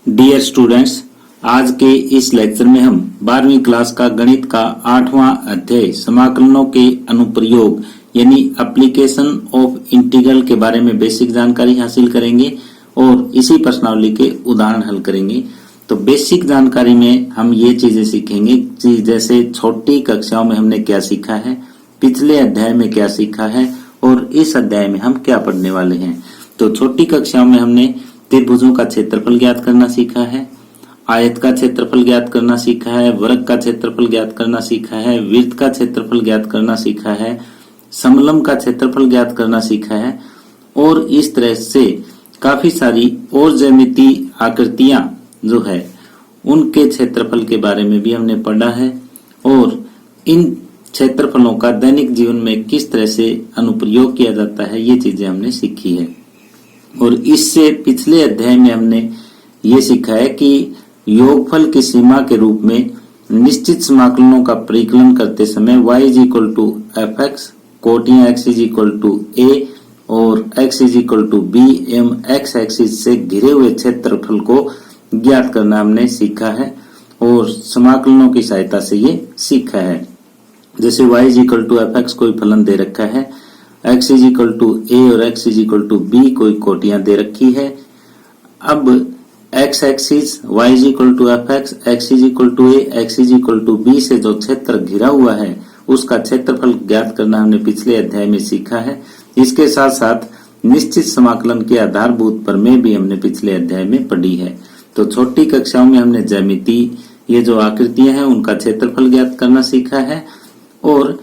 Dear students, आज के इस लेक्चर में हम 12वीं क्लास का गणित का 8वां अध्याय समाकलनों के अनुप्रयोग यानी एप्लीकेशन ऑफ इंटीग्रल के बारे में बेसिक जानकारी हासिल करेंगे और इसी प्रश्नावली के उदाहरण हल करेंगे। तो बेसिक जानकारी में हम ये चीजें सीखेंगे जैसे छोटी कक्षाओं में हमने क्या सीखा है, पिछले अध्याय में क्या सीखा है और इस अध्याय में हम क्या पढ़ने वाले हैं। तो छोटी कक्षाओं में हमने त्रिभुजों का क्षेत्रफल ज्ञात करना सीखा है, आयत का क्षेत्रफल ज्ञात करना सीखा है, वर्ग का क्षेत्रफल ज्ञात करना सीखा है, वृत्त का क्षेत्रफल ज्ञात करना सीखा है, समलंब का क्षेत्रफल ज्ञात करना सीखा है और इस तरह से काफी सारी और ज्यामितीय आकृतियां जो है उनके क्षेत्रफल के बारे में भी हमने पढ़ा है और इन क्षेत्रफलों का दैनिक जीवन में किस तरह से अनुप्रयोग किया जाता है ये चीजें हमने सीखी है। और इससे पिछले अध्याय में हमने ये सीखा है कि योगफल की सीमा के रूप में निश्चित समाकलनों का परिकलन करते समय y is equal to F x कोटियां x is equal to a और x is equal to b एवं x एक्सिस से घिरे हुए क्षेत्रफल को ज्ञात करना हमने सीखा है और समाकलनों की सहायता से ये सीखा है। जैसे y is equal to F x कोई फलन दे रखा है, x is equal to a और x is equal to b कोई कोटियां दे रखी है। अब x axis y is equal to F x, x is equal to a, x is equal to b से जो क्षेत्र घिरा हुआ है उसका क्षेत्रफल ज्ञात करना हमने पिछले अध्याय में सीखा है। इसके साथ साथ निश्चित समाकलन के आधारभूत प्रमेय भी हमने पिछले अध्याय में पढ़ी है। तो छोटी कक्षाओं में हमने ज्यामिति ये जो आकृतियां हैं उनका क्षेत्रफल ज्ञात करना सीखा है और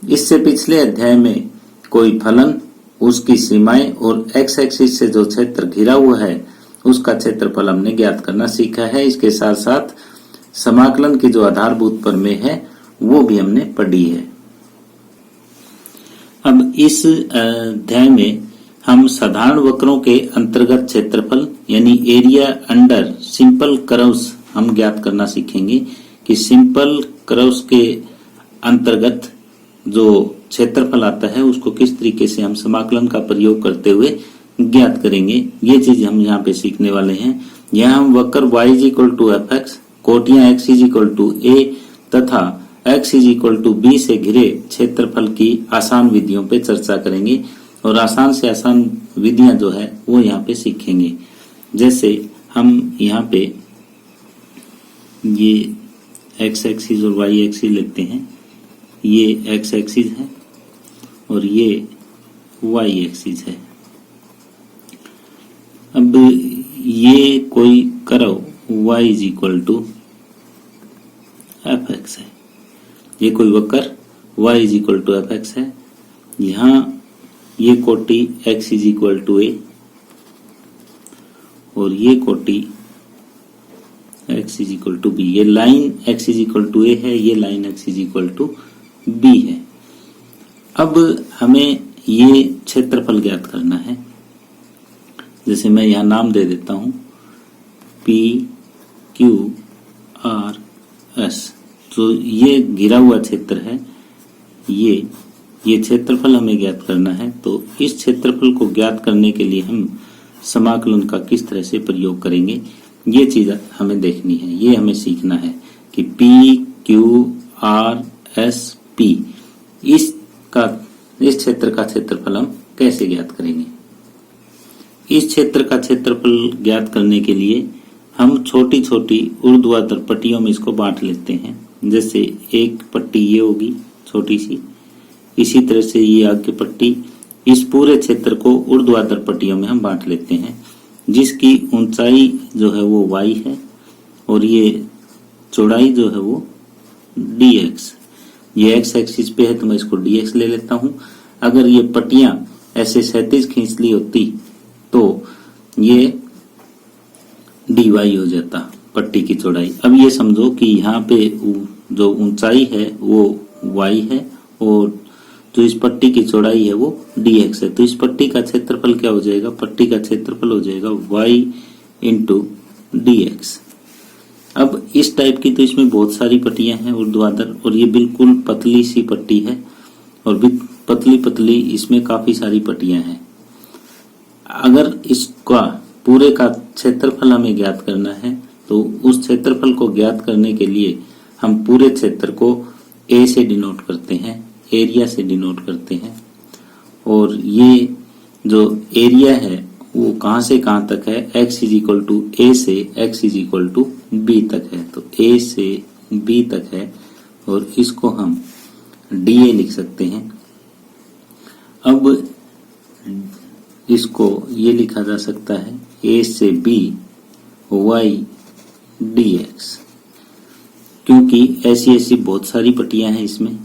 इससे पिछले अध्याय में कोई फलन, उसकी सीमाएं और x एक्सिस से जो क्षेत्र घिरा हुआ है उसका क्षेत्रफल हमने ज्ञात करना सीखा है। इसके साथ साथ समाकलन की जो आधारभूत प्रमेय है वो भी हमने पढ़ी है। अब इस अध्याय में हम साधारण वक्रों के अंतर्गत क्षेत्रफल यानी एरिया अंडर सिंपल कर्व्स हम ज्ञात करना सीखेंगे कि सिंपल कर्व्स के अंतर्गत जो क्षेत्रफल आता है उसको किस तरीके से हम समाकलन का प्रयोग करते हुए ज्ञात करेंगे। ये चीज हम यहाँ पे सीखने वाले हैं। यहाँ हम वक्र y is equal to F x कोटियां x is equal to a तथा x is equal to b से घिरे क्षेत्रफल की आसान विधियों पे चर्चा करेंगे और आसान से आसान विधियां जो है वो यहाँ पे सीखेंगे। जैसे हम यहाँ पे ये x एक्सिस और y एक्सिस लेते हैं, ये x एक्सिस है और ये y एक्सिस है। अब ये कोई curve y is equal to F x है, ये कोई वक्र y is equal to F x है। यहाँ ये कोटि x is equal to a और ये कोटि x is equal to b। ये line x is equal to a है, ये line x is equal to b है। अब हमें ये क्षेत्रफल ज्ञात करना है। जैसे मैं यहाँ नाम दे देता हूं P Q R S। तो ये घिरा हुआ क्षेत्र है, ये क्षेत्रफल हमें ज्ञात करना है। तो इस क्षेत्रफल को ज्ञात करने के लिए हम समाकलन का किस तरह से प्रयोग करेंगे ये चीज हमें देखनी है, ये हमें सीखना है कि P Q R S P इस क्षेत्र का क्षेत्रफल हम कैसे ज्ञात करेंगे। इस क्षेत्र का क्षेत्रफल ज्ञात करने के लिए हम छोटी छोटी ऊर्ध्वाधर पट्टियों में इसको बांट लेते हैं। जैसे एक पट्टी ये होगी छोटी सी, इसी तरह से ये आगे पट्टी, इस पूरे क्षेत्र को ऊर्ध्वाधर पट्टियों में हम बांट लेते हैं जिसकी ऊंचाई जो है वो y है और ये चौड़ाई जो है वो dx। ये x एक्सिस पे है तो मैं इसको dx ले लेता हूं। अगर ये पट्टियां ऐसे क्षैतिज खींच ली होती तो ये dy हो जाता पट्टी की चौड़ाई। अब ये समझो कि यहाँ पे जो ऊंचाई है वो y है और जो इस पट्टी की चौड़ाई है वो dx है। तो इस पट्टी का क्षेत्रफल क्या हो जाएगा, पट्टी का क्षेत्रफल हो जाएगा y इंटू dx। अब इस टाइप की तो इसमें बहुत सारी पट्टियां हैं ऊर्ध्वाधर और ये बिल्कुल पतली सी पट्टी है और पतली पतली इसमें काफी सारी पट्टियां हैं। अगर इसका पूरे का क्षेत्रफल हमें ज्ञात करना है। तो उस क्षेत्रफल को ज्ञात करने के लिए हम पूरे क्षेत्र को ए से डिनोट करते हैं, एरिया से डिनोट करते हैं। और ये जो एरिया है वो कहाँ से कहाँ तक है, x is equal to a से x is equal to b तक है। तो a से b तक है और इसको हम dA लिख सकते हैं। अब इसको ये लिखा जा सकता है a से b y dx, क्योंकि ऐसी ऐसी बहुत सारी पट्टियां हैं इसमें।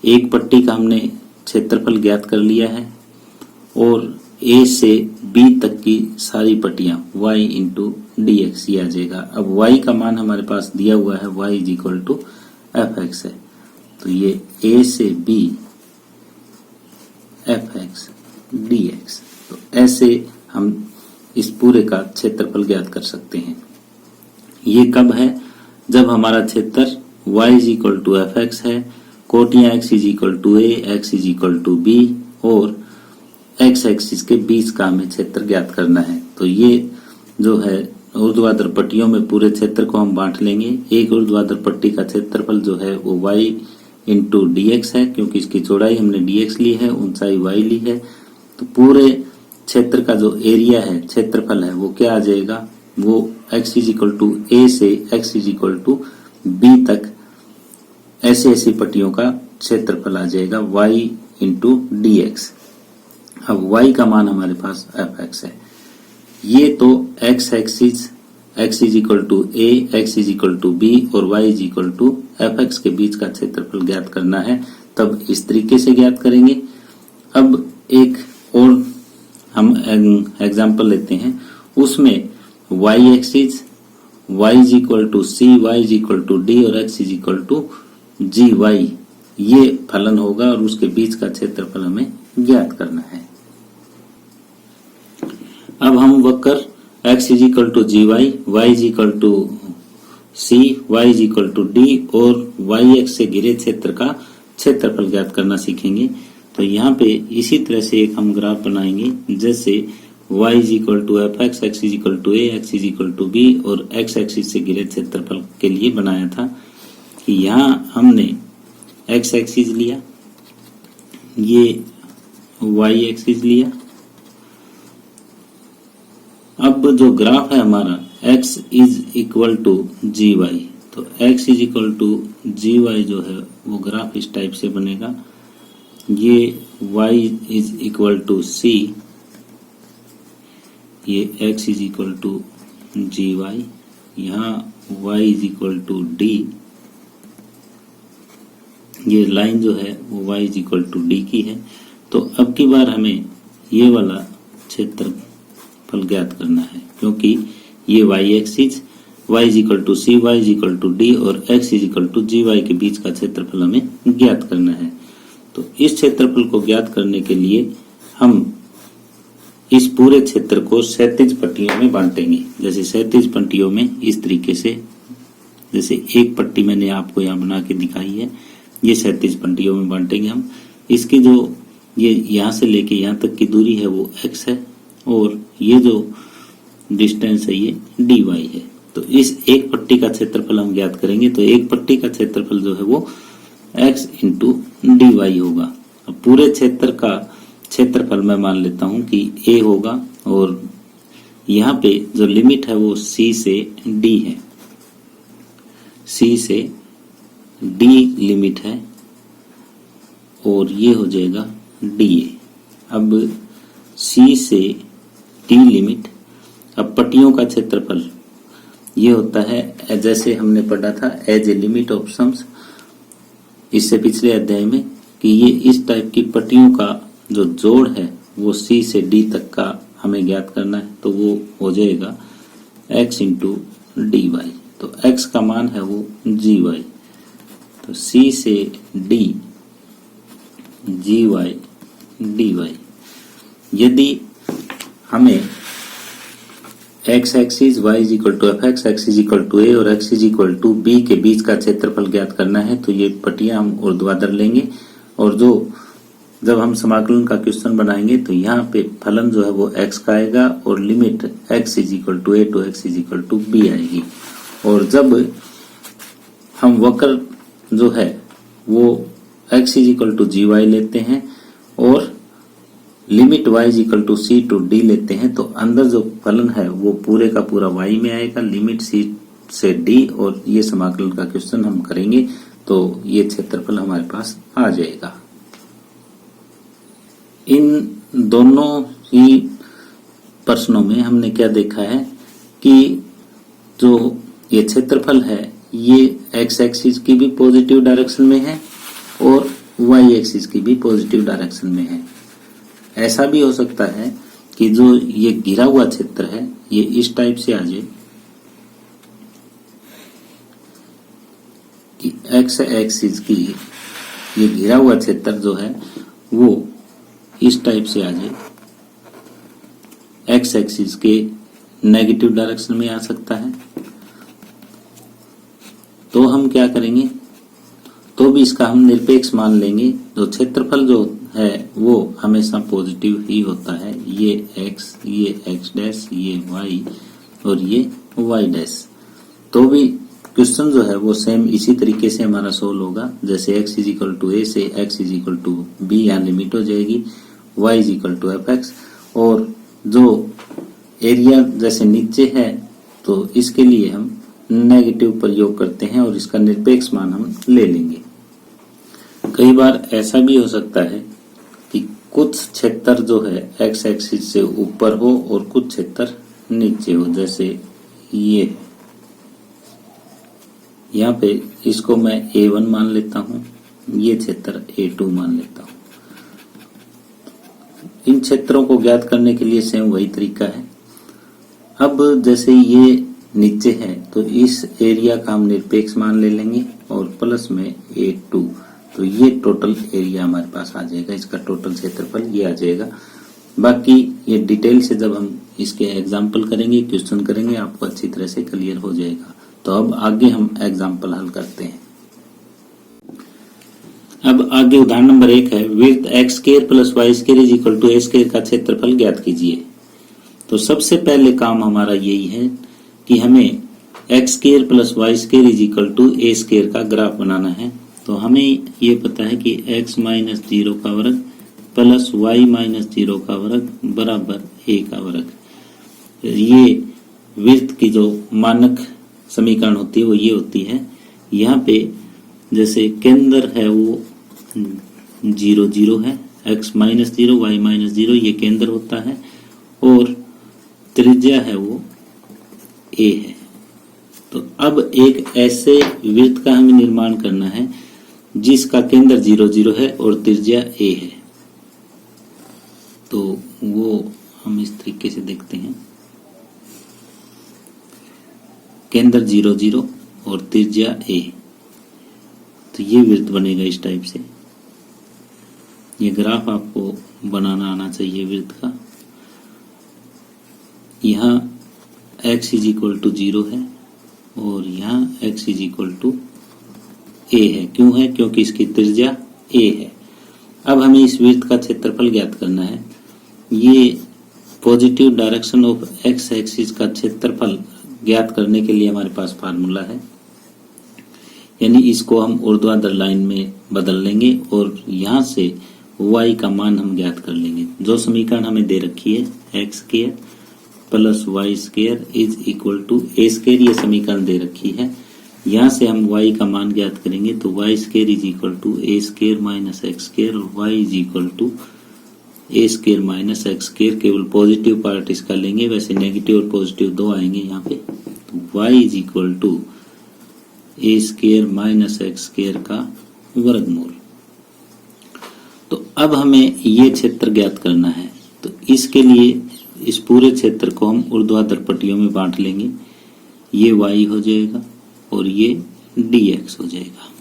एक पट्टी का हमने क्षेत्रफल ज्ञात कर लिया है और a से b तक की सारी पट्टियां y इंटू डी एक्स ही आ जाएगा। अब y का मान हमारे पास दिया हुआ है, y is equal to F x है। तो ये a से b f x d x, तो ऐसे हम इस पूरे का क्षेत्रफल ज्ञात कर सकते हैं। ये कब है, जब हमारा क्षेत्र y is equal to F x है, कोटियां x is equal to a, x is equal to b और x एक्सिस के बीच का हमें क्षेत्र ज्ञात करना है। तो ये जो है ऊर्ध्वाधर पट्टियों में पूरे क्षेत्र को हम बांट लेंगे। एक ऊर्ध्वाधर पट्टी का क्षेत्रफल जो है वो y इंटू डी एक्स है, क्योंकि इसकी चौड़ाई हमने डी एक्स ली है, ऊंचाई y ली है। तो पूरे क्षेत्र का जो एरिया है, क्षेत्रफल है, वो क्या आ जाएगा, वो x is equal to a से x is equal to b तक ऐसी ऐसी पट्टियों का क्षेत्रफल आ जाएगा y इंटू डी एक्स। अब y का मान हमारे पास एफ एक्स है। ये तो x axis x is equal to a, x is equal to b और y is equal to F x के बीच का क्षेत्रफल ज्ञात करना है, तब इस तरीके से ज्ञात करेंगे। अब एक और हम एग्जांपल लेते हैं, उसमें y axis y is equal to c, y is equal to d और x is equal to g y, ये फलन होगा और उसके बीच का क्षेत्रफल हमें ज्ञात करना है। अब हम वक्र x is equal to g y, y is equal to c, y is equal to d और y एक्स से घिरे क्षेत्र का क्षेत्रफल ज्ञात करना सीखेंगे। तो यहाँ पे इसी तरह से एक हम ग्राफ बनाएंगे, जैसे y is equal to F x, x is equal to a, x is equal to b और x एक्सिस से घिरे क्षेत्रफल के लिए बनाया था कि यहाँ हमने x एक्सिस लिया, ये y एक्सिस लिया। अब जो ग्राफ है हमारा x is equal to g Y, तो x is equal to g y जो है वो ग्राफ इस टाइप से बनेगा। ये y is equal to c, ये x is equal to g y, यहाँ y is equal to d, ये लाइन जो है वो y is equal to d की है। तो अब की बार हमें ये वाला क्षेत्रफल ज्ञात करना है, क्योंकि ये y axis y is equal to c, y is equal to d और x is equal to g y के बीच का क्षेत्रफल हमें ज्ञात करना है। तो इस क्षेत्रफल को ज्ञात करने के लिए हम इस पूरे क्षेत्र को क्षैतिज पट्टियों में बांटेंगे। जैसे क्षैतिज पट्टियों में इस तरीके से, जैसे एक पट्टी मैंने आपको यहाँ बना के दिखाई है, ये क्षैतिज पट्टियों में बांटेंगे हम। इसकी जो ये यहाँ से लेके यहाँ तक की दूरी है वो x है और ये जो डिस्टेंस है ये dy है। तो इस एक पट्टी का क्षेत्रफल हम ज्ञात करेंगे, तो एक पट्टी का क्षेत्रफल जो है वो x इंटू डी वाई होगा। अब पूरे क्षेत्र का क्षेत्रफल मैं मान लेता हूं कि a होगा और यहाँ पे जो लिमिट है वो c से d है, c से d लिमिट है और ये हो जाएगा dA। अब c से d लिमिट, अब पट्टियों का क्षेत्रफल ये होता है, जैसे हमने पढ़ा था as a limit of sums इससे पिछले अध्याय में, कि ये इस टाइप की पट्टियों का जो जोड़ है वो c से d तक का हमें ज्ञात करना है। तो वो हो जाएगा x इंटू डी वाई। तो x का मान है वो जी वाई, तो c से d G Y D Y. यदि हमें x axis y is equal to F x, x is equal to A और x is equal to B के बीच का क्षेत्रफल ज्ञात करना है, तो ये पट्टियां हम ऊर्ध्वाधर लेंगे और जो जब हम समाकलन का क्वेश्चन बनाएंगे तो यहाँ पे फलन जो है वो x का आएगा और limit x is equal to a to x is equal to b आएगी। और जब हम वक्र जो है वो x is equal to gy लेते हैं और limit y is equal to c to d लेते हैं तो अंदर जो फलन है वो पूरे का पूरा y में आएगा, लिमिट c से d, और ये समाकलन का क्वेश्चन हम करेंगे तो ये क्षेत्रफल हमारे पास आ जाएगा। इन दोनों ही प्रश्नों में हमने क्या देखा है कि जो ये क्षेत्रफल है ये x एक्सिस की भी पॉजिटिव डायरेक्शन में है और y एक्सिस की भी पॉजिटिव डायरेक्शन में है। ऐसा भी हो सकता है कि जो ये घिरा हुआ क्षेत्र है ये इस टाइप से आ जाए कि x एक्सिस की ये घिरा हुआ क्षेत्र जो है वो इस टाइप से आ जाए, x एक्सिस के नेगेटिव डायरेक्शन में आ सकता है। तो हम क्या करेंगे, तो भी इसका हम निरपेक्ष मान लेंगे। जो क्षेत्रफल जो है वो हमेशा पॉजिटिव ही होता है। ये x, ये x डैश, ये y और ये y डैश। तो भी क्वेश्चन जो है वो सेम इसी तरीके से हमारा सोल्व होगा। जैसे x is equal to a से x is equal to b यहाँ लिमिट हो जाएगी, y is equal to fx, और जो एरिया जैसे नीचे है तो इसके लिए हम नेगेटिव प्रयोग करते हैं और इसका निरपेक्ष मान हम ले लेंगे। कई बार ऐसा भी हो सकता है कि कुछ क्षेत्र जो है x एक्सिस से ऊपर हो और कुछ क्षेत्र नीचे हो। जैसे ये यहाँ पे इसको मैं A1 मान लेता हूँ, ये क्षेत्र A2 मान लेता हूँ। इन क्षेत्रों को ज्ञात करने के लिए सेम वही तरीका है। अब जैसे ये नीचे है तो इस एरिया का हम निरपेक्ष मान ले लेंगे और प्लस में A2, तो ये टोटल एरिया हमारे पास आ जाएगा, इसका टोटल क्षेत्रफल ये आ जाएगा। बाकी ये डिटेल से जब हम इसके एग्जाम्पल करेंगे, क्वेश्चन करेंगे, आपको अच्छी तरह से क्लियर हो जाएगा। तो अब आगे हम एग्जाम्पल हल करते हैं। अब आगे उदाहरण नंबर 1 है, width x square plus y square is equal to a square का क्षेत्रफल ज्ञात कीजिए। तो सबसे पहले काम हमारा यही है कि हमें x square plus y square is equal to a square का ग्राफ बनाना है। तो हमें ये पता है कि x माइनस 0 का वर्ग प्लस y माइनस 0 का वर्ग बराबर a का वर्ग। ये विड्थ की जो मानक समीकरण होती है वो ये होती है। यहाँ पे जैसे केंद्र है वो 0 0 है, x माइनस 0 y माइनस 0 ये केंद्र होता है और त्रिज्या है वो a है। तो अब एक ऐसे वृत्त का हमें निर्माण करना है जिसका केंद्र 0 0 है और त्रिज्या a है। तो वो हम इस तरीके से देखते हैं, केंद्र 0 0 और त्रिज्या a। तो ये वृत्त बनेगा इस टाइप से। ये ग्राफ आपको बनाना आना चाहिए वृत्त का। यहाँ x इज इक्वल टू 0 है और यहाँ x is equal to a है। क्यों है? क्योंकि इसकी त्रिज्या a है। अब हमें इस वृत्त का क्षेत्रफल ज्ञात करना है। ये positive direction of x axis का क्षेत्रफल ज्ञात करने के लिए हमारे पास फार्मूला है, यानी इसको हम ऊर्ध्वाधर लाइन में बदल लेंगे और यहाँ से y का मान हम ज्ञात कर लेंगे। जो समीकरण हमें दे रखी है x square plus y square is equal to a square, ये समीकरण दे रखी है। यहाँ से हम y का मान ज्ञात करेंगे तो y square is equal to a square minus x square और y is equal to a square minus x square. केवल पॉजिटिव पार्ट इसका लेंगे, वैसे नेगेटिव और पॉजिटिव दो आएंगे यहाँ पे। तो y is equal to a square minus x square का वर्गमूल। तो अब हमें ये क्षेत्र ज्ञात करना है। तो इसके लिए इस पूरे क्षेत्र को हम ऊर्ध्वाधर पट्टियों में बांट लेंगे। ये y हो जाएगा और ये dx हो जाएगा।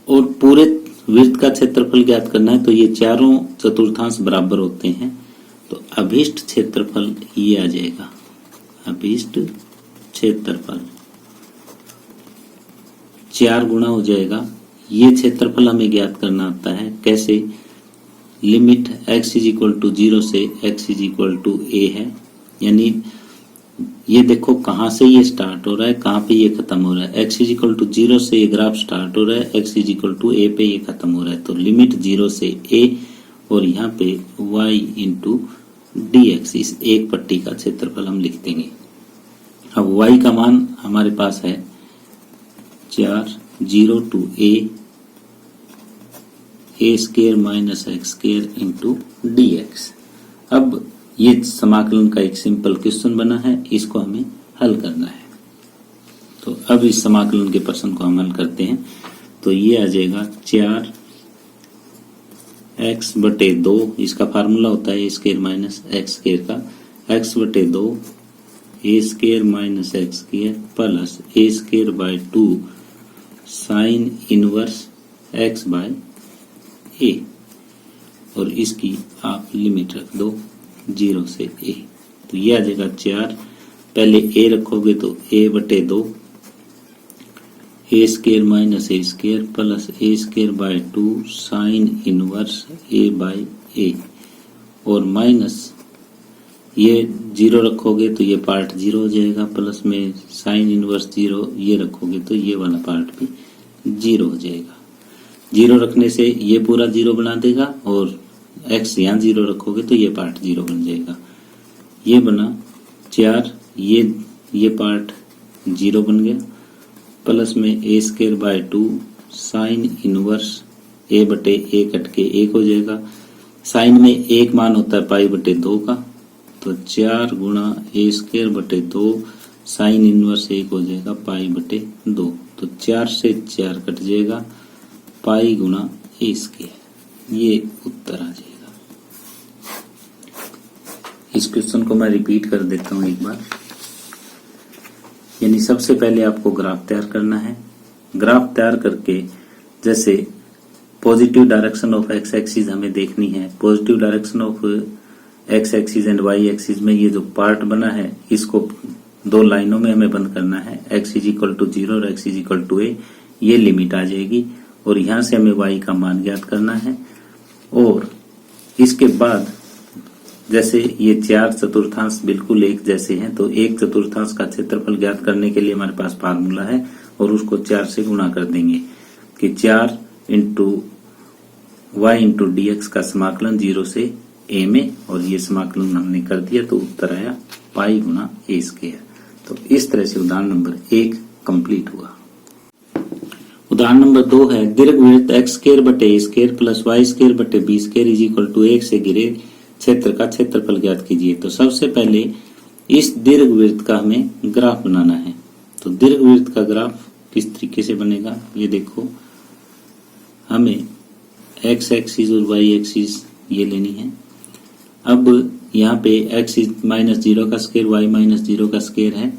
और पूरे वृत्त का क्षेत्रफल ज्ञात करना है तो ये चारों चतुर्थांश बराबर होते हैं। तो अभीष्ट क्षेत्रफल ये आ जाएगा, अभीष्ट क्षेत्रफल 4 गुना हो जाएगा ये क्षेत्रफल हमें ज्ञात करना होता है। कैसे? Limit x is equal to 0 से x is equal to a है, यानी ये देखो कहाँ से ये स्टार्ट हो रहा है, कहाँ पे ये खत्म हो रहा है। x इज इक्वल टू 0 से ये ग्राफ स्टार्ट हो रहा है, x is equal to a पे ये खत्म हो रहा है। तो लिमिट 0 से a और यहाँ पे y इंटू dx, इस एक पट्टी का क्षेत्रफल हम लिख देंगे। अब y का मान हमारे पास है 4 0 to a square minus x square into dx। अब ये समाकलन का एक सिंपल क्वेश्चन बना है, इसको हमें हल करना है। तो अब इस समाकलन के प्रश्न को हम हल करते हैं। तो ये आ जाएगा 4x बटे 2, इसका फार्मूला होता है a square minus x square का, x बटे 2 a square minus x square plus a square by 2 sine inverse x by a, और इसकी आप लिमिट रख दो 0 से a। तो ये आ जाएगा 4, पहले a रखोगे तो a बटे 2 a square minus a square plus a square by 2 sine inverse a by a, और माइनस ये 0 रखोगे तो ये पार्ट 0 हो जाएगा, प्लस में साइन इनवर्स 0 ये रखोगे तो ये वाला पार्ट भी 0 हो जाएगा। 0 रखने से ये पूरा 0 बना देगा, और x यहाँ 0 रखोगे तो ये पार्ट 0 बन जाएगा। ये बना 4, ये पार्ट 0 बन गया, प्लस में a square by 2 sine inverse a बटे a कट के 1 हो जाएगा। साइन में एक मान होता है पाई बटे 2 का, तो 4 गुणा a स्क्वायर बटे 2 साइन इनवर्स 1 हो जाएगा पाई बटे 2। तो 4 से 4 कट जाएगा, पाई गुणा a स्क्वायर, ये उत्तर आ जाएगा। इस क्वेश्चन को मैं रिपीट कर देता हूं एक बार। यानी सबसे पहले आपको ग्राफ तैयार करना है। ग्राफ तैयार करके जैसे positive direction of x axis हमें देखनी है, positive direction of x axis and y axis में ये जो पार्ट बना है इसको 2 लाइनों में हमें बंद करना है। x इज इक्वल टू 0 और x is equal to a, ये लिमिट आ जाएगी, और यहाँ से हमें y का मान ज्ञात करना है। और इसके बाद जैसे ये 4 चतुर्थांश बिल्कुल एक जैसे हैं, तो एक चतुर्थांश का क्षेत्रफल ज्ञात करने के लिए हमारे पास फार्मूला है, और उसको 4 से गुणा कर देंगे कि 4 इंटू वाई इंटू dx का समाकलन 0 से a में, और ये समाकलन हमने कर दिया तो उत्तर आया पाई गुणा a स्क्वायर। तो इस तरह से उदाहरण नंबर 1 कंप्लीट हुआ। उदाहरण नंबर 2 है, दीर्घवृत्त x स्क्वायर बटे a square plus y square बटे b square is equal to 1 से घिरे क्षेत्र का क्षेत्रफल ज्ञात कीजिए। तो सबसे पहले इस दीर्घवृत्त का हमें ग्राफ बनाना है। तो दीर्घवृत्त का ग्राफ किस तरीके से बनेगा, ये देखो, हमें x एक्सिस और y एक्सिस ये लेनी है। अब यहाँ पे x माइनस 0 का स्क्वायर y माइनस 0 का स्क्वायर है,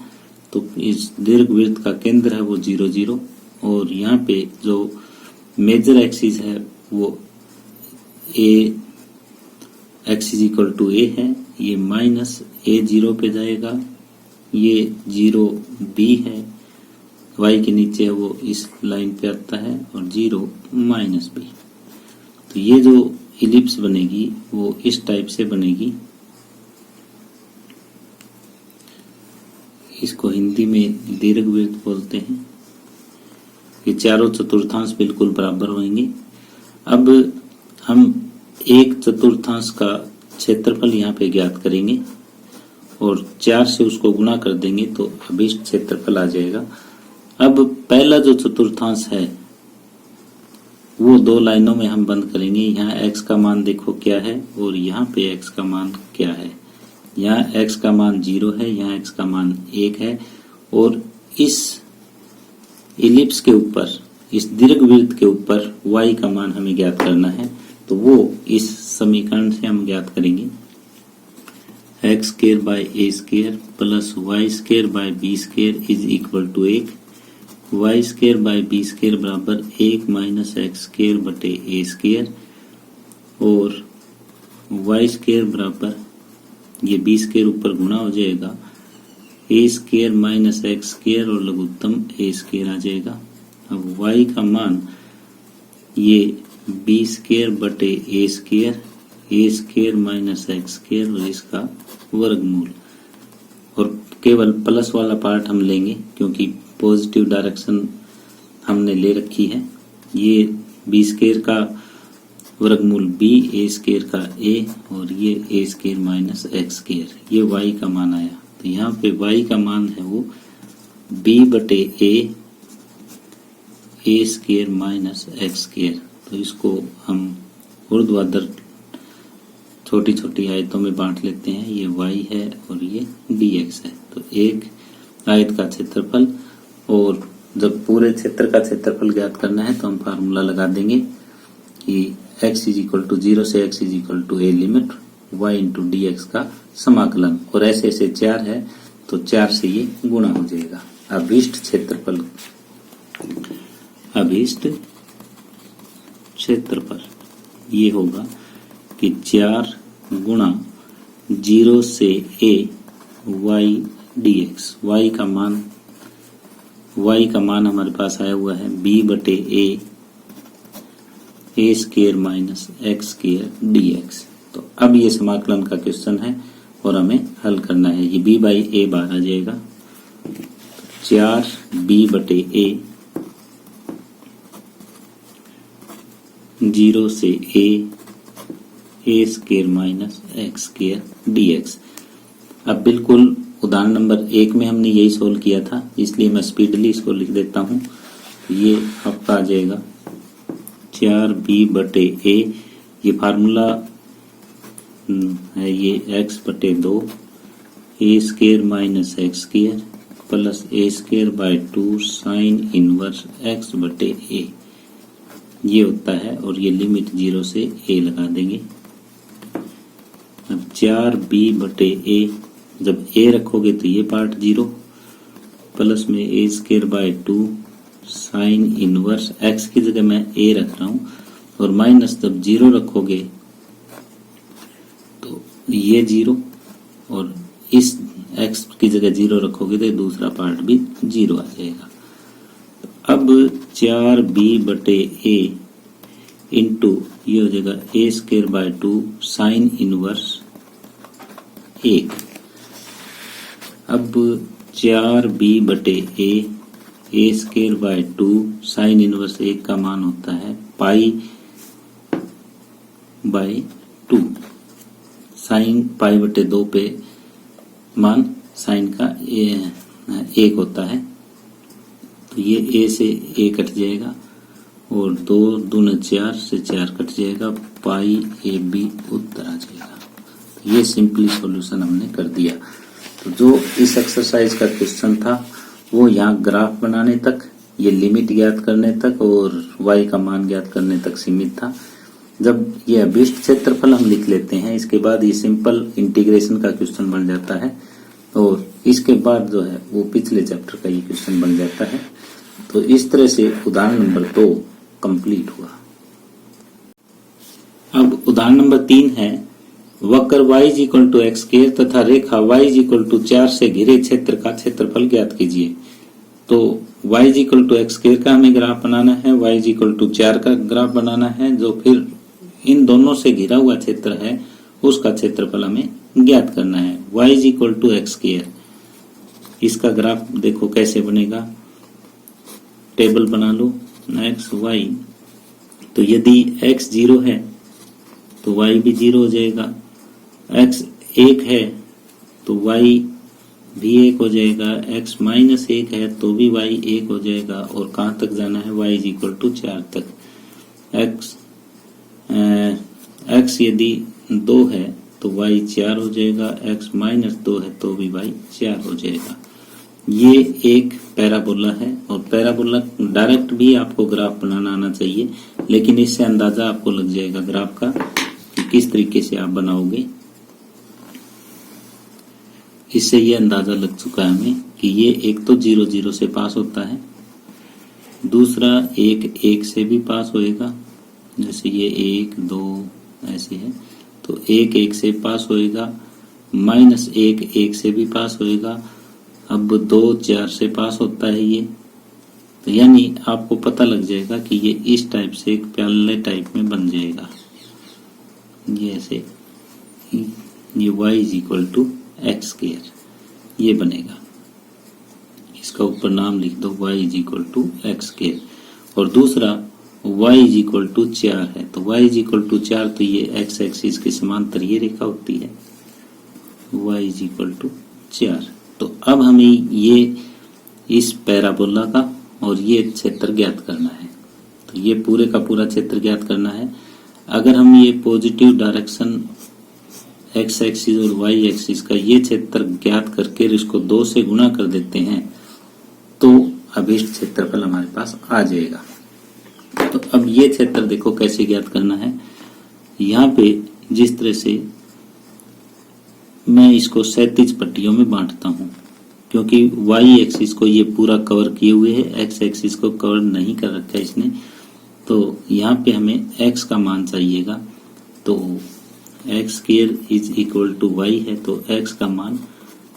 तो इस दीर्घवृत्त का केंद्र है वो 0 0, और यहाँ पे जो मेजर एक्सिस है वो a x is equal to a है, ये माइनस a 0 पे जाएगा, ये 0 b है, y के नीचे है वो इस लाइन पे आता है, और 0 माइनस b। तो ये जो इलिप्स बनेगी वो इस टाइप से बनेगी, इसको हिंदी में दीर्घवृत्त बोलते हैं। ये चारों चतुर्थांश बिल्कुल बराबर होंगे। अब हम एक चतुर्थांश का क्षेत्रफल यहाँ पे ज्ञात करेंगे, और 4 से उसको गुणा कर देंगे तो अभिष्ट क्षेत्रफल आ जाएगा। अब पहला जो चतुर्थांश है वो 2 लाइनों में हम बंद करेंगे। यहाँ x का मान देखो क्या है, और यहाँ पे x का मान क्या है। यहाँ x का मान 0 है, यहाँ x का मान 1 है, और इस इलिप्स के ऊपर, इस दीर्घवृत्त के ऊपर y का मान हमें ज्ञात करना है। तो वो इस समीकरण से हम ज्ञात करेंगे, x square by a square plus y square by b square is equal to 1, y square by b square बराबर 1 माइनस एक्स स्क्वायर बटे a स्क्वायर, और y स्क्वायर बराबर ये b स्क्वायर ऊपर गुणा हो जाएगा, a square minus x square और लघुत्तम a स्क्वायर आ जाएगा। अब y का मान ये बी स्क्वायर बटे A square minus x square और इसका वर्गमूल। और केवल प्लस वाला पार्ट हम लेंगे क्योंकि पॉजिटिव डायरेक्शन हमने ले रखी है। ये बी स्क्वायर का वर्गमूल बी, ए स्क्वायर का ए और ये ए स्क्वायर माइनस एक्स स्क्वायर, ये वाई का मान आया। तो यहाँ पे वाई का मान है वो बी बटे A square minus x square. तो इसको हम ऊर्ध्वाधर छोटी छोटी आयतों में बांट लेते हैं। ये y है और ये dx है। तो एक आयत का क्षेत्रफल, और जब पूरे क्षेत्र का क्षेत्रफल ज्ञात करना है तो हम फार्मूला लगा देंगे कि x इज इक्वल टू 0 से x is equal to a limit y into dx का समाकलन। और ऐसे ऐसे 4 है तो 4 से ये गुणा हो जाएगा। अभीष्ट क्षेत्रफल ये होगा कि 4 गुणा 0 से a y dx। y का मान हमारे पास आया हुआ है b बटे A square minus x square dx। तो अब ये समाकलन का क्वेश्चन है और हमें हल करना है। ये b बाई ए बाहर आ जाएगा। 4 b बटे ए 0 से A square minus x square dx। अब बिल्कुल उदाहरण नंबर 1 में हमने यही सोल्व किया था, इसलिए मैं स्पीडली इसको लिख देता हूँ। ये आपका आ जाएगा 4b बटे ए, ये फार्मूला है ये x बटे 2 A square minus x square plus A square by 2 sine inverse x बटे ए, ये होता है। और ये लिमिट 0 से a लगा देंगे। अब 4b बटे ए, जब a रखोगे तो ये पार्ट 0 प्लस में A square by 2 sine inverse x की जगह मैं a रख रहा हूँ, और माइनस जब 0 रखोगे तो ये 0, और इस x की जगह 0 रखोगे तो दूसरा पार्ट भी 0 आ जाएगा। अब 4b बटे ए इंटू ये हो जाएगा ए स्क्वायर बाय 2 साइन इनवर्स 1। अब 4b बटे A square by 2 sine inverse 1 का मान होता है पाई बाय 2। साइन पाई बटे 2 पे मान साइन का 1 होता है। तो ये a से a कट जाएगा और 2 दूना 4 से 4 कट जाएगा, पाई ए बी उत्तर आ जाएगा। तो ये सिंपली सॉल्यूशन हमने कर दिया। तो जो इस एक्सरसाइज का क्वेश्चन था वो यहाँ ग्राफ बनाने तक, ये लिमिट ज्ञात करने तक और y का मान ज्ञात करने तक सीमित था। जब ये अभीष्ट क्षेत्रफल हम लिख लेते हैं, इसके बाद ये सिंपल इंटीग्रेशन का क्वेश्चन बन जाता है, और इसके बाद जो है वो पिछले चैप्टर का ये क्वेश्चन बन जाता है। तो इस तरह से उदाहरण नंबर 2 कंप्लीट हुआ। अब उदाहरण नंबर 3 है, वक्र y is equal to x square तथा रेखा y इज इक्वल टू 4 से घिरे क्षेत्र का क्षेत्रफल ज्ञात कीजिए। तो y is equal to x square का हमें ग्राफ बनाना है, y इज इक्वल टू 4 का ग्राफ बनाना है, जो फिर इन दोनों से घिरा हुआ क्षेत्र है उसका क्षेत्रफल हमें ज्ञात करना है। y is equal to x square, इसका ग्राफ देखो कैसे बनेगा, टेबल बना लो x y। तो यदि x 0 है तो y भी 0 हो जाएगा, x 1 है तो y भी 1 हो जाएगा, x माइनस 1 है तो भी y 1 हो जाएगा, और कहाँ तक जाना है, y इज इक्वल टू 4 तक। x यदि 2 है तो y 4 हो जाएगा, x माइनस 2 है तो भी y 4 हो जाएगा। ये एक पैराबोला है, और पैराबोला डायरेक्ट भी आपको ग्राफ बनाना आना चाहिए, लेकिन इससे अंदाजा आपको लग जाएगा ग्राफ का कि किस तरीके से आप बनाओगे। इससे ये अंदाजा लग चुका है हमें कि ये एक तो 0 0 से पास होता है, दूसरा 1 1 से भी पास होएगा, जैसे ये 1 2 ऐसे है तो 1 1 से पास होएगा, माइनस 1 1 से भी पास होएगा। अब 2 4 से पास होता है ये, तो यानी आपको पता लग जाएगा कि ये इस टाइप से एक प्याले टाइप में बन जाएगा। ये ऐसे ये y is equal to x square ये बनेगा। इसका ऊपर नाम लिख दो y is equal to x square. और दूसरा y इज इक्वल टू 4 है, तो y इज इक्वल टू 4 तो ये x एक्सिस के समांतर ये रेखा होती है y इज इक्वल टू 4। तो अब हमें ये इस पैराबोला का और ये क्षेत्र ज्ञात करना है। तो ये पूरे का पूरा क्षेत्र ज्ञात करना है। अगर हम ये पॉजिटिव डायरेक्शन x एक्सिस और y एक्सिस का ये क्षेत्र ज्ञात करके इसको 2 से गुणा कर देते हैं तो अभीष्ट क्षेत्रफल हमारे पास आ जाएगा। तो अब ये क्षेत्र देखो कैसे ज्ञात करना है। यहाँ पे जिस तरह से मैं इसको 37 पट्टियों में बांटता हूँ, क्योंकि y एक्सिस को ये पूरा कवर किए हुए है, x एक्सिस को कवर नहीं कर रखा है इसने। तो यहाँ पे हमें x का मान चाहिएगा, तो x square is equal to y है, तो x का मान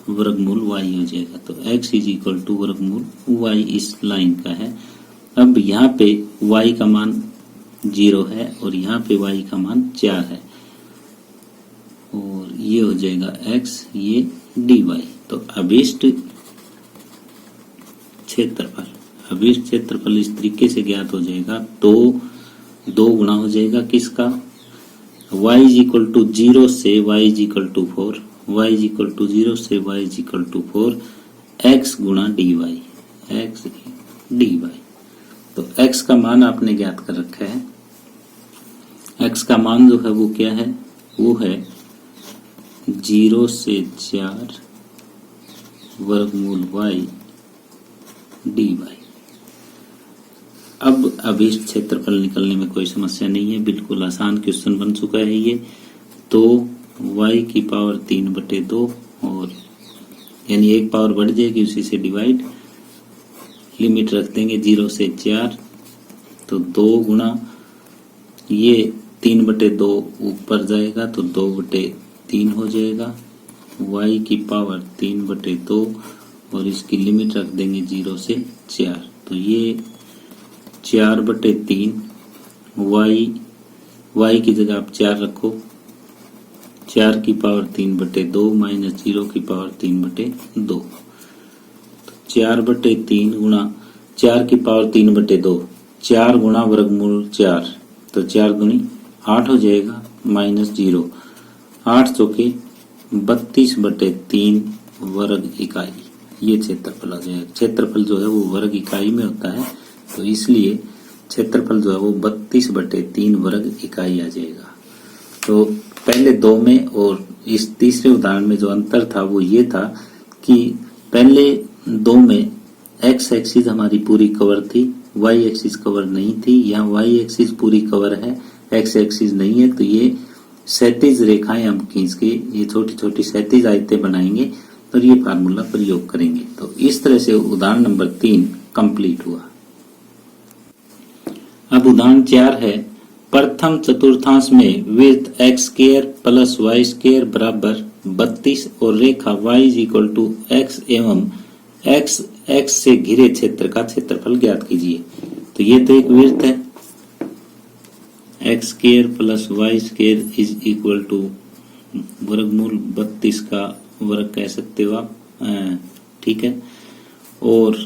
वर्गमूल y हो जाएगा। तो x इज इक्वल टू वर्गमूल y इस लाइन का है। अब यहाँ पे y का मान 0 है और यहाँ पे y का मान 4 है और ये हो जाएगा x, ये dy। तो अभीष्ट क्षेत्रफल इस तरीके से ज्ञात हो जाएगा। तो 2 गुणा हो जाएगा किसका, y इज इक्वल टू 0 से y is equal to 4, y is equal to 0 से y is equal to 4, x गुणा dy, x dy। तो x का मान आपने ज्ञात कर रखा है। x का मान जो है वो क्या है, वो है 0 से 4 वर्गमूल y dy। अब अभीष्ट क्षेत्रफल निकलने में कोई समस्या नहीं है, बिल्कुल आसान क्वेश्चन बन चुका है ये। तो y की पावर 3/2 और यानी एक पावर बढ़ जाएगी, उसी से डिवाइड, लिमिट रख देंगे 0 से 4, तो 2 गुणा ये 3/2 ऊपर जाएगा तो 2/3 हो जाएगा, y की पावर 3/2 और इसकी लिमिट रख देंगे 0 से 4, तो ये 4/3 y की जगह आप 4 रखो, 4 की पावर 3/2 माइनस 0 की पावर 3/2, 4/3 गुणा 4 की पावर 3/2, 4 गुणा वर्गमूल 4, तो 4 दूनी 8 हो जाएगा माइनस 0, 8 चौके 32/3 वर्ग इकाई, ये क्षेत्रफल आ जाएगा। क्षेत्रफल जो है वो वर्ग इकाई में होता है, तो इसलिए क्षेत्रफल जो है वो 32/3 वर्ग इकाई आ जाएगा। तो पहले 2 में और इस तीसरे उदाहरण में जो अंतर था वो ये था कि पहले 2 में x एक्सिस हमारी पूरी कवर थी, y एक्सिस कवर नहीं थी। यहाँ y एक्सिस पूरी कवर है, x एक्सिस नहीं है, तो ये 37 रेखाएं हम खींच के ये छोटी छोटी 37 आयतें बनाएंगे और ये फार्मूला प्रयोग करेंगे। तो इस तरह से उदाहरण नंबर 3 कंप्लीट हुआ। अब उदाहरण 4 है, प्रथम चतुर्थांश में वृत्त x square plus Y square बराबर 32 और रेखा y is equal to x एवं x से घिरे क्षेत्र का क्षेत्रफल ज्ञात कीजिए। तो ये तो एक वृत्त है, x square plus Y square is equal to वर्गमूल 32 का वर्ग कह सकते हो आप, ठीक है। और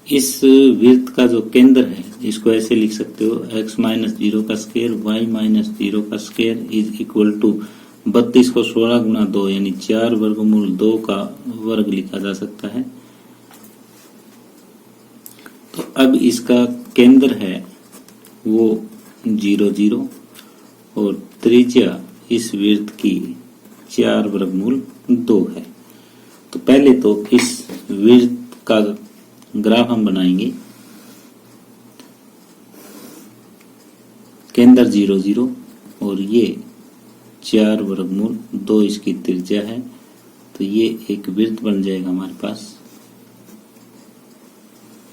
इस वृत्त का जो केंद्र है इसको ऐसे लिख सकते हो, x माइनस 0 का स्क्वायर y माइनस 0 का स्क्वायर इज इक्वल टू 32 को 16 गुणा 2 यानी 4 वर्गमूल 2 का वर्ग लिखा जा सकता है। तो अब इसका केंद्र है वो 0 0 और त्रिज्या इस वृत्त की 4 वर्गमूल 2 है। तो पहले तो इस वृत्त का ग्राफ हम बनाएंगे, केंद्र 0 0 और ये 4 वर्गमूल 2 इसकी त्रिज्या है, तो ये एक वृत्त बन जाएगा हमारे पास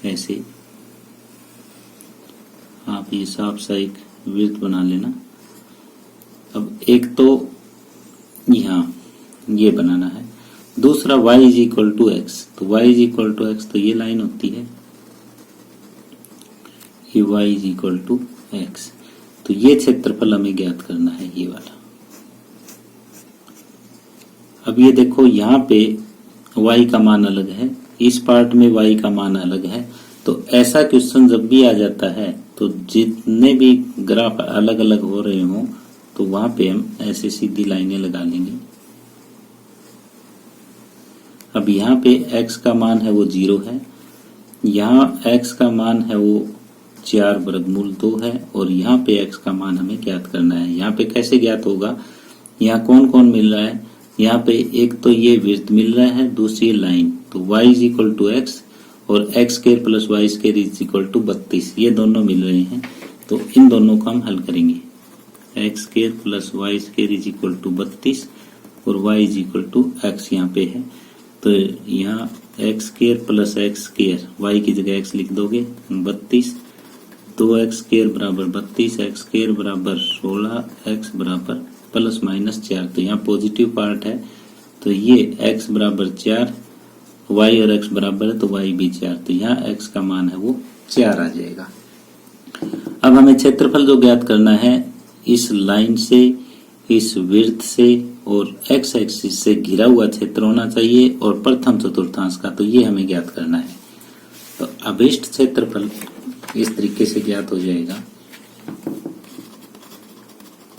ऐसे। आप ये साफ सा एक वृत्त बना लेना। अब एक तो यहाँ ये बनाना है दूसरा y is equal to x, तो y is equal to x तो ये लाइन होती है, ये y is equal to x. तो ये क्षेत्रफल हमें ज्ञात करना है, ये वाला। अब ये देखो यहाँ पे y का मान अलग है, इस पार्ट में y का मान अलग है। तो ऐसा क्वेश्चन जब भी आ जाता है तो जितने भी ग्राफ अलग अलग हो रहे हों तो वहां पे हम ऐसे सीधी लाइनें लगा लेंगे। अब यहाँ पे x का मान है वो 0 है, यहाँ x का मान है वो 4 वर्गमूल 2 है, और यहाँ पे x का मान हमें ज्ञात करना है। यहाँ पे कैसे ज्ञात होगा, यहाँ कौन कौन मिल रहा है, यहाँ पे एक तो ये वृत्त मिल रहा है, दूसरी लाइन, तो y is equal to X और X square plus Y square is equal to 32, ये दोनों मिल रहे हैं। तो इन दोनों को हम हल करेंगे, x square plus Y square is equal to 32 और y is equal to x यहाँ पे है। तो यहाँ x square plus x square, y की जगह x लिख दोगे 32, 2x स्क्वायर बराबर 32, एक्स स्क्वायर बराबर 16, x बराबर प्लस माइनस 4। तो यहाँ पॉजिटिव पार्ट है तो ये x बराबर 4, y और x बराबर है तो y भी 4, तो यहाँ x का मान है वो 4 आ जाएगा। अब हमें क्षेत्रफल जो ज्ञात करना है, इस लाइन से, इस वृत्त से और x एक्सिस से घिरा हुआ क्षेत्र होना चाहिए और प्रथम चतुर्थांश का, तो ये हमें ज्ञात करना है। तो अभिष्ट क्षेत्रफल इस तरीके से ज्ञात हो जाएगा,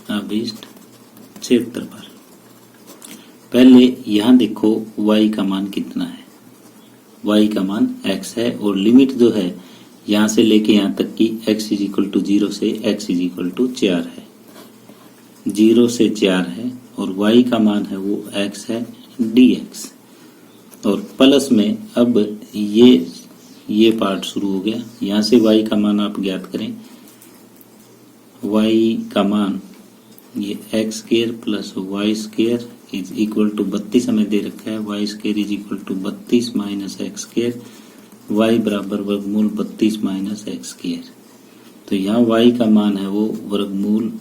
अभिष्ट क्षेत्रफल। पहले यहाँ देखो y का मान कितना है, y का मान x है और लिमिट जो है यहाँ से लेके यहाँ तक की x इज इक्वल टू 0 से x इज इक्वल टू 4 है, 0 से 4 है, और y का मान है वो x है dx, और प्लस में अब ये पार्ट शुरू हो गया। यहाँ से y का मान आप ज्ञात करें, y का मान ये x square plus Y square is equal to 32 हमें दे रखा है, y square is equal to 32 minus x square, y बराबर वर्गमूल 32 माइनस एक्स स्क्वायर। तो यहाँ वाई का मान है वो वर्गमूल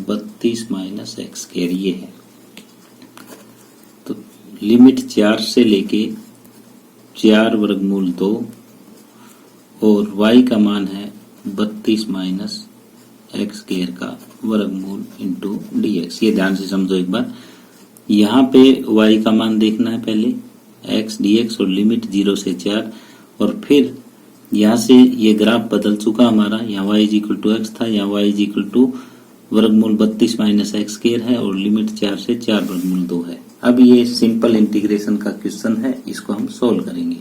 32 माइनस एक्स स्क्वायर, ये है। तो लिमिट 4 से लेके 4 वर्गमूल 2 और वाई का मान है 32 माइनस एक्स स्क्वायर का वर्गमूल इंटू डी एक्स। ये ध्यान से समझो एक बार, यहाँ पे y का मान देखना है पहले x dx और लिमिट 0 से 4, और फिर यहाँ से ये ग्राफ बदल चुका हमारा, यहाँ y is equal to x था, यहाँ y इज इक्वल टू वर्गमूल 32 माइनस एक्स स्क्वायर है और लिमिट 4 से 4 वर्गमूल 2 है। अब ये सिंपल इंटीग्रेशन का क्वेश्चन है, इसको हम सोल्व करेंगे।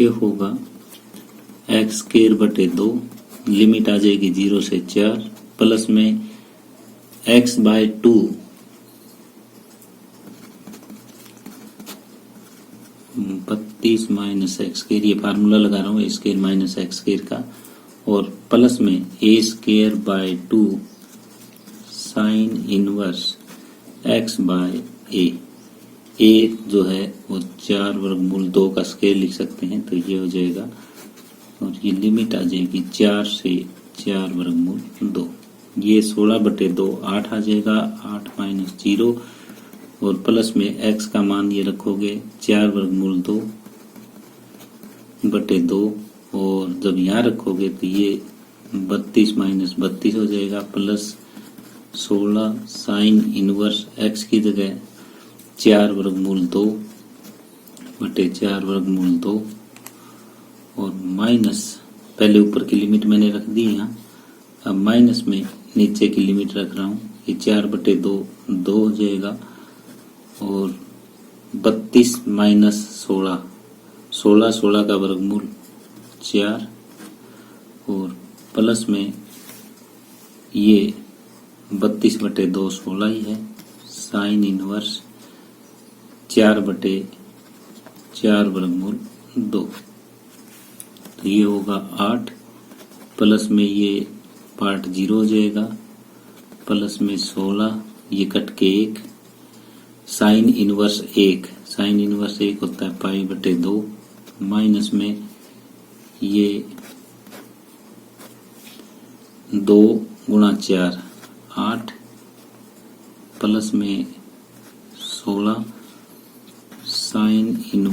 ये होगा एक्स स्क्वायर बटे 2, लिमिट आ जाएगी 0 से 4, प्लस में x by 2 32 minus x square, ये फार्मूला लगा रहा हूँ A square minus x square का, और प्लस में A square by 2 sine inverse x by A जो है वो 4 वर्गमूल 2 का स्क्वायर लिख सकते हैं, तो ये हो जाएगा, और ये लिमिट आ जाएगी 4 से 4 वर्गमूल 2, ये 16 बटे 2 8 आ जाएगा, 8 माइनस 0 और प्लस में x का मान ये रखोगे 4 वर्गमूल 2 बटे 2, और जब यहाँ रखोगे तो ये 32 माइनस 32 हो जाएगा, प्लस 16 साइन इनवर्स x की जगह 4 वर्गमूल 2 बटे 4 वर्गमूल 2, और माइनस, पहले ऊपर की लिमिट मैंने रख दी यहाँ, अब माइनस में नीचे की लिमिट रख रहा हूँ, ये 4 बटे 2 2 हो जाएगा, और 32 माइनस 16 16 का वर्गमूल 4, और प्लस में ये 32 बटे 2 16 ही है, साइन इनवर्स 4 बटे 4 वर्गमूल 2, तो ये होगा 8, प्लस में ये पार्ट 0 हो जाएगा, प्लस में 16, ये कट के 1, साइन इनवर्स 1, साइन इनवर्स 1 होता है पाई बटे 2, माइनस में ये 2 गुणा 4 8, प्लस में 16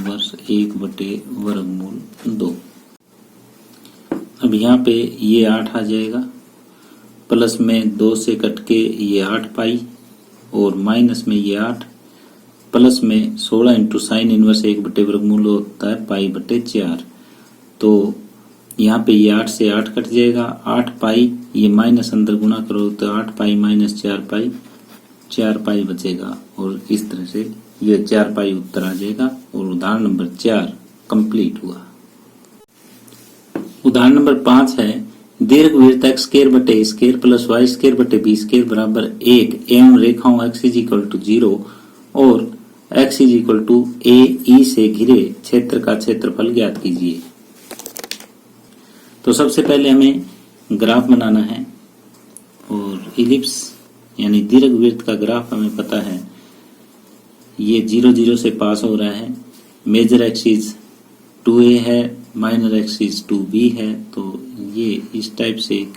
इनवर्स 1/√2। अब यहाँ पे ये 8 आ जाएगा, प्लस में 2 से कट के ये 8 पाई और माइनस में ये 8, प्लस में 16 इंटू साइन इनवर्स 1/√2 होता है पाई/4। तो यहाँ पे ये 8 से 8 कट जाएगा, 8 पाई, ये माइनस अंदर गुणा करो तो 8 पाई माइनस 4 पाई, 4 पाई बचेगा और इस तरह से ये 4 पाई उत्तर आ जाएगा और उदाहरण नंबर 4 कंप्लीट हुआ। उदाहरण नंबर 5 है दीर्घवृत्त x² प्लस y² बराबर 1 एवं रेखाओं x=0 और x=a से घिरे क्षेत्र का क्षेत्रफल ज्ञात कीजिए। तो सबसे पहले हमें ग्राफ बनाना है और इलिप्स यानी दीर्घवृत्त का ग्राफ हमें पता है, ये 0 0 से पास हो रहा है। मेजर एक्सिस 2a है, माइनर एक्सिस 2b है, तो ये इस टाइप से एक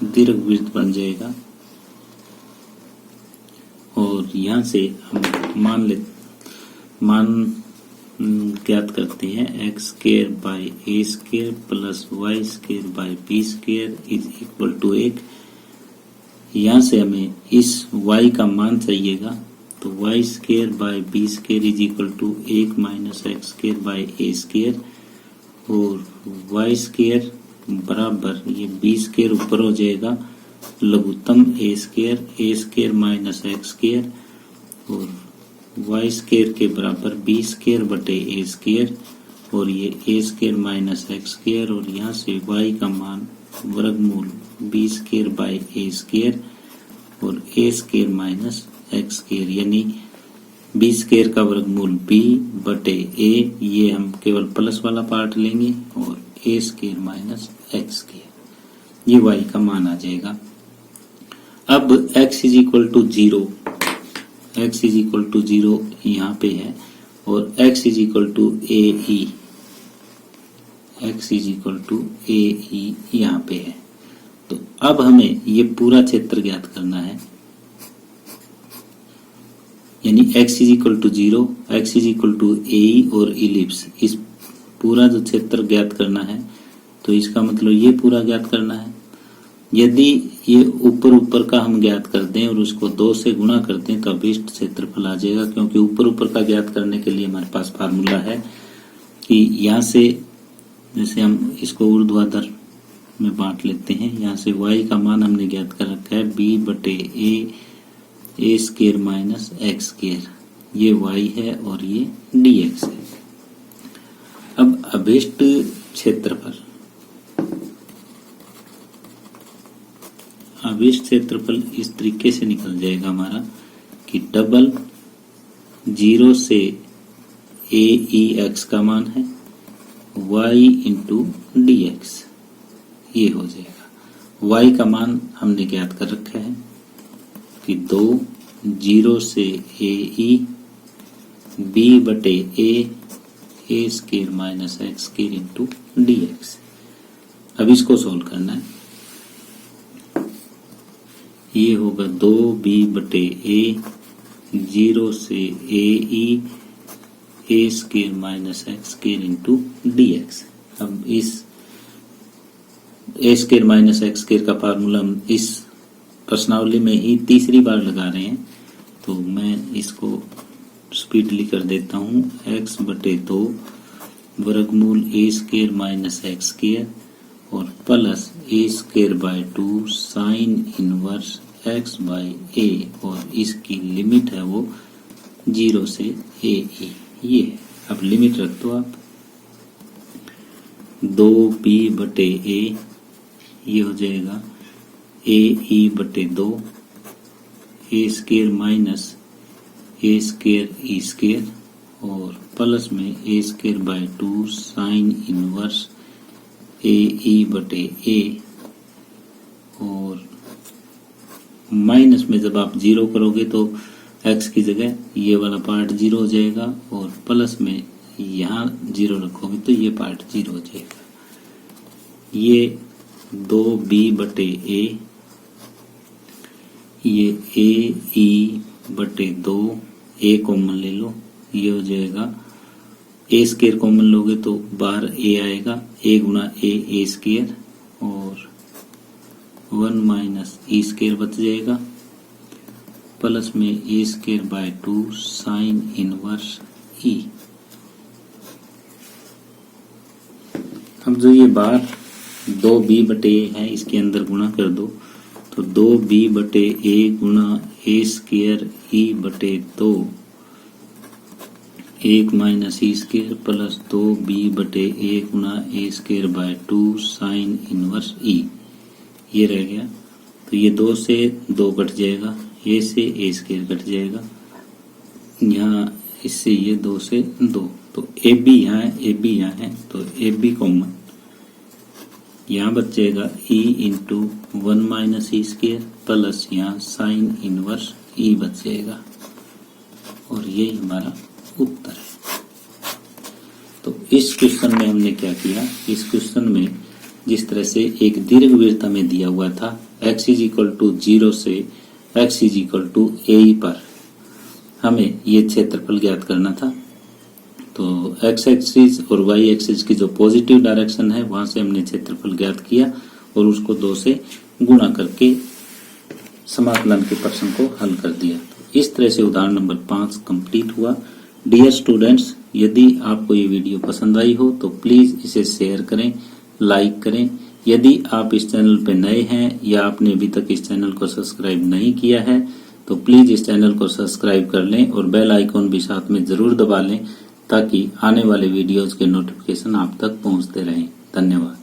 दीर्घवृत्त बन जाएगा और यहाँ से हम मान ज्ञात करते हैं x² plus y² is equal to 1। यहाँ से हमें इस y का मान चाहिएगा, तो y² is equal to 1 minus x² और y² बराबर ये b² ऊपर हो जाएगा, लघुत्तम a² माइनस x² और y² के बराबर b²/a² और ये a² माइनस x² और यहाँ से y का मान वर्गमूल b²/a² और a² माइनस x² यानी b² का वर्गमूल b/a, ये हम केवल प्लस वाला पार्ट लेंगे और a² माइनस x², ये y का मान आ जाएगा। अब x=0 यहाँ पे है और x=ae यहाँ पे है। तो अब हमें ये पूरा क्षेत्र ज्ञात करना है, यानी x=0, x=ae और इलिप्स, इस पूरा जो क्षेत्र ज्ञात करना है, तो इसका मतलब ये पूरा ज्ञात करना है। यदि ये ऊपर का हम ज्ञात कर दें और उसको 2 से गुणा कर दें तो अभिष्ट क्षेत्रफल आ जाएगा, क्योंकि ऊपर का ज्ञात करने के लिए हमारे पास फार्मूला है कि यहाँ से जैसे हम इसको ऊर्ध्वाधर में बांट लेते हैं, यहाँ से y का मान हमने ज्ञात कर रखा है b/a² माइनस x², ये y है और ये dx है। अब अभिष्ट क्षेत्रफल इस तरीके से निकल जाएगा हमारा कि डबल 0 से aex का मान है y इंटू dx, ये हो जाएगा। y का मान हमने ज्ञात कर रखा है कि 2 0 से ae b/a² minus x² into dx। अब इसको सोल्व करना है, ये होगा 2b/a 0 से ae a² minus x² into dx। अब इस a² माइनस x² का फार्मूला हम इस प्रश्नावली में ही तीसरी बार लगा रहे हैं, तो मैं इसको स्पीडली कर देता हूँ। x/2 वर्गमूल a² माइनस x² और plus a²/2 sine inverse x/a और इसकी लिमिट है वो 0 से ae, ये है। अब लिमिट रख दो आप, 2b/a ये हो जाएगा ae/2 a² माइनस a²e² और प्लस में a²/2 साइन इनवर्स ae/a और माइनस में जब आप 0 करोगे तो x की जगह ये वाला पार्ट 0 हो जाएगा और प्लस में यहाँ 0 रखोगे तो ये पार्ट 0 हो जाएगा। ये 2b/a, ये ae/2 ए कॉमन ले लो, ये हो जाएगा ए स्क्वायर कॉमन लोगे तो बाहर ए आएगा, ए गुना ए स्क्वायर और 1 माइनस ई स्क्वायर बच जाएगा प्लस में A square by 2 sine inverse E. अब जो ये बार 2b बटे ए है इसके अंदर गुणा कर दो तो 2b बटे ए गुना ए स्क्वायर ई बटे 2 1 minus E square plus 2b बटे ए गुना A square by 2 sine inverse E. ये रह गया तो ये 2 से 2 कट जाएगा, ए से ए स्क्वायर कट जाएगा, यहाँ इससे ये 2 से 2 तो ए बी यहाँ है, ए बी यहाँ है तो ए बी कॉमन, यहाँ बच जाएगा E into 1 minus E square plus यहाँ साइन इनवर्स ई बच जाएगा और यही हमारा उत्तर है। तो इस क्वेश्चन में हमने क्या किया, इस क्वेश्चन में जिस तरह से एक दीर्घवृत्त में दिया हुआ था x इज इक्वल टू 0 से x is equal to a पर हमें ये क्षेत्रफल ज्ञात करना था। तो x एक्सिस और y एक्सिस की जो पॉजिटिव डायरेक्शन है वहां से हमने क्षेत्रफल ज्ञात किया और उसको 2 से गुणा करके समाकलन के प्रश्न को हल कर दिया। तो इस तरह से उदाहरण नंबर 5 कंप्लीट हुआ। डियर स्टूडेंट्स, यदि आपको ये वीडियो पसंद आई हो तो प्लीज इसे शेयर करें, लाइक करें। यदि आप इस चैनल पर नए हैं या आपने अभी तक इस चैनल को सब्सक्राइब नहीं किया है तो प्लीज इस चैनल को सब्सक्राइब कर लें और बेल आइकॉन भी साथ में जरूर दबा लें ताकि आने वाले वीडियोज के नोटिफिकेशन आप तक पहुंचते रहें। धन्यवाद।